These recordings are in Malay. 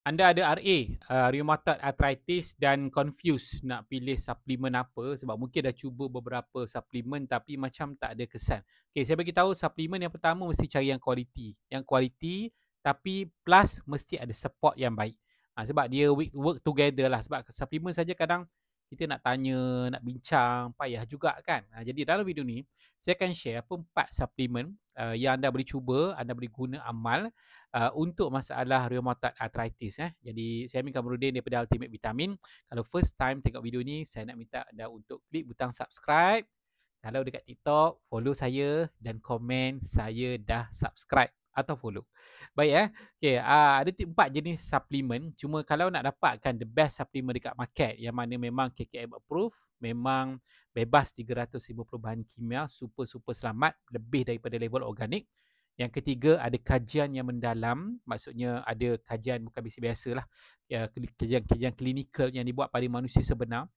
Anda ada RA, rheumatoid arthritis dan confused nak pilih suplemen apa sebab mungkin dah cuba beberapa suplemen tapi macam tak ada kesan. Okey, saya bagi tahu suplemen yang pertama mesti cari yang kualiti. Yang kualiti tapi plus mesti ada support yang baik. Sebab dia work together lah sebab suplemen saja kadang kita nak tanya, nak bincang, payah juga kan. Jadi dalam video ni saya akan share 4 suplemen yang anda boleh cuba, anda boleh guna amal untuk masalah rheumatoid arthritis. Jadi saya Amin Kamarudin daripada Ultimate Vitamin. Kalau first time tengok video ni, saya nak minta anda untuk klik butang subscribe. Kalau dekat TikTok, follow saya dan komen saya dah subscribe atau follow. Baik Okay, ada 4 jenis suplemen. Cuma kalau nak dapatkan the best suplemen dekat market yang mana memang KKM approve, memang bebas 350 bahan kimia, super selamat, lebih daripada level organik. Yang ketiga, ada kajian yang mendalam, maksudnya ada kajian bukan biasa-biasa lah, kajian klinikal yang dibuat pada manusia sebenar,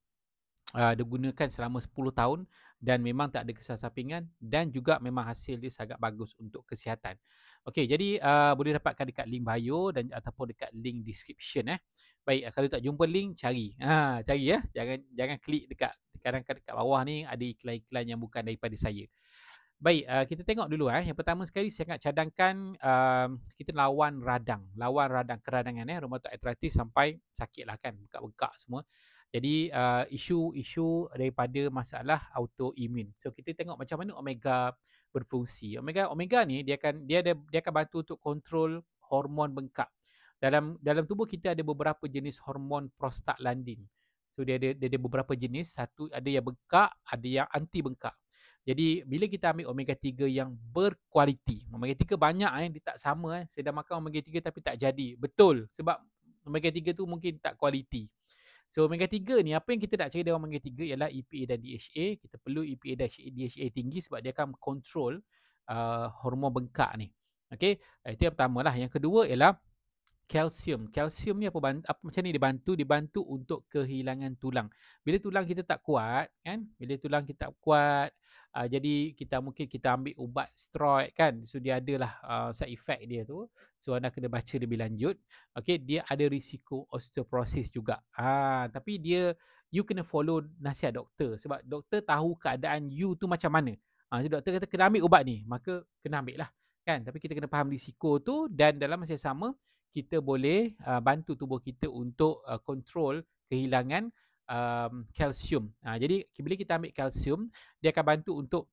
digunakan selama 10 tahun dan memang tak ada kesan sampingan dan juga memang hasil dia sangat bagus untuk kesihatan. Okey, jadi boleh dapatkan dekat link bio dan ataupun dekat link description. Baik, kalau tak jumpa link, cari. Cari ya. Jangan klik dekat kadang-kadang dekat bawah ni ada iklan-iklan yang bukan daripada saya. Baik, kita tengok dulu. Yang pertama sekali saya nak cadangkan kita lawan radang keradangan rheumatoid arthritis sampai sakit lah kan, bekak-bekak semua. Jadi isu-isu daripada masalah autoimun. So kita tengok macam mana omega berfungsi. Omega ni dia akan bantu untuk kontrol hormon bengkak. Dalam tubuh kita ada beberapa jenis hormon prostaglandin. So dia ada beberapa jenis, satu ada yang bengkak, ada yang anti bengkak. Jadi bila kita ambil omega 3 yang berkualiti, omega 3 banyak dia tak sama saya dah makan omega 3 tapi tak jadi. Betul, sebab omega 3 tu mungkin tak kualiti. So omega 3 ni apa yang kita nak cari dari omega 3 ialah EPA dan DHA. Kita perlu EPA dan DHA tinggi sebab dia akan kontrol hormon bengkak ni. Okey, itu yang pertama lah. Yang kedua ialah kalsium. Kalsium ni macam ni dibantu untuk kehilangan tulang. Bila tulang kita tak kuat kan, jadi kita ambil ubat steroid kan. So dia adalah side effect dia tu. So anda kena baca lebih lanjut. Okey, dia ada risiko osteoporosis juga. Tapi you kena follow nasihat doktor sebab doktor tahu keadaan you tu macam mana. So doktor kata kena ambil ubat ni, maka kena ambil lah kan. Tapi kita kena faham risiko tu dan dalam masa yang sama kita boleh bantu tubuh kita untuk kontrol kehilangan kalsium. Jadi bila kita ambil kalsium, dia akan bantu untuk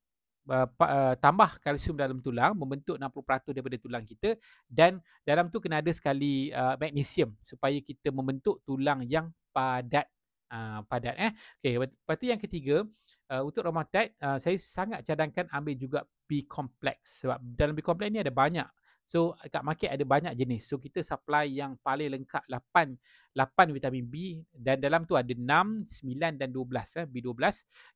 tambah kalsium dalam tulang, membentuk 60% daripada tulang kita dan dalam tu kena ada sekali magnesium supaya kita membentuk tulang yang padat. Okay, lepas tu yang ketiga, untuk rheumatoid, saya sangat cadangkan ambil juga B-complex sebab dalam B-complex ni ada banyak. So kat market ada banyak jenis. So kita supply yang paling lengkap 8 vitamin B dan dalam tu ada 6, 9 dan 12 B12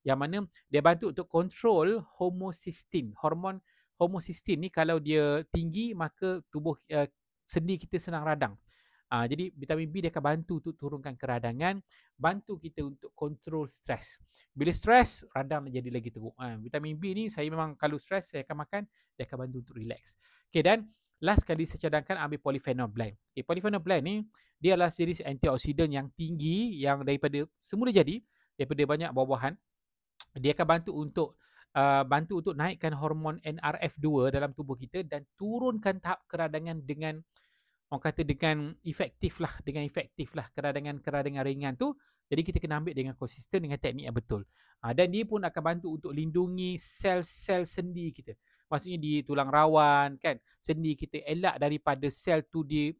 yang mana dia bantu untuk kontrol homocysteine. Hormon homocysteine ni kalau dia tinggi maka tubuh sendi kita senang radang. Jadi vitamin B dia akan bantu untuk turunkan keradangan, bantu kita untuk kontrol stres. Bila stres, radang jadi lagi teruk. Vitamin B ni saya memang kalau stres saya akan makan, dia akan bantu untuk relax. Okay, dan last kali saya cadangkan ambil polyphenol blend. Polyphenol blend ni dia adalah series antioksidan yang tinggi yang daripada semula jadi daripada banyak buah-buahan. Dia akan bantu untuk naikkan hormon NRF2 dalam tubuh kita dan turunkan tahap keradangan dengan orang kata dengan efektif lah keradangan ringan tu. Jadi kita kena ambil dengan konsisten dengan teknik yang betul. Dan dia pun akan bantu untuk lindungi sel-sel sendi kita. Maksudnya di tulang rawan kan, sendi kita elak daripada sel tu dia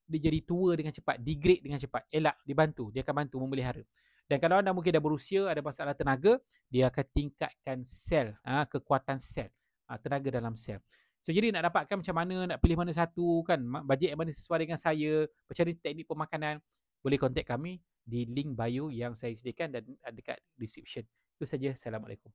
jadi tua dengan cepat, degrade dengan cepat. Elak, dia akan bantu memelihara. Dan kalau anda mungkin dah berusia, ada masalah tenaga, dia akan tingkatkan sel, kekuatan sel, tenaga dalam sel. So jadi nak dapatkan macam mana, nak pilih mana satu kan, bajet yang mana sesuai dengan saya, macam ni teknik pemakanan, boleh contact kami di link bio yang saya sediakan dan dekat description. Itu saja. Assalamualaikum.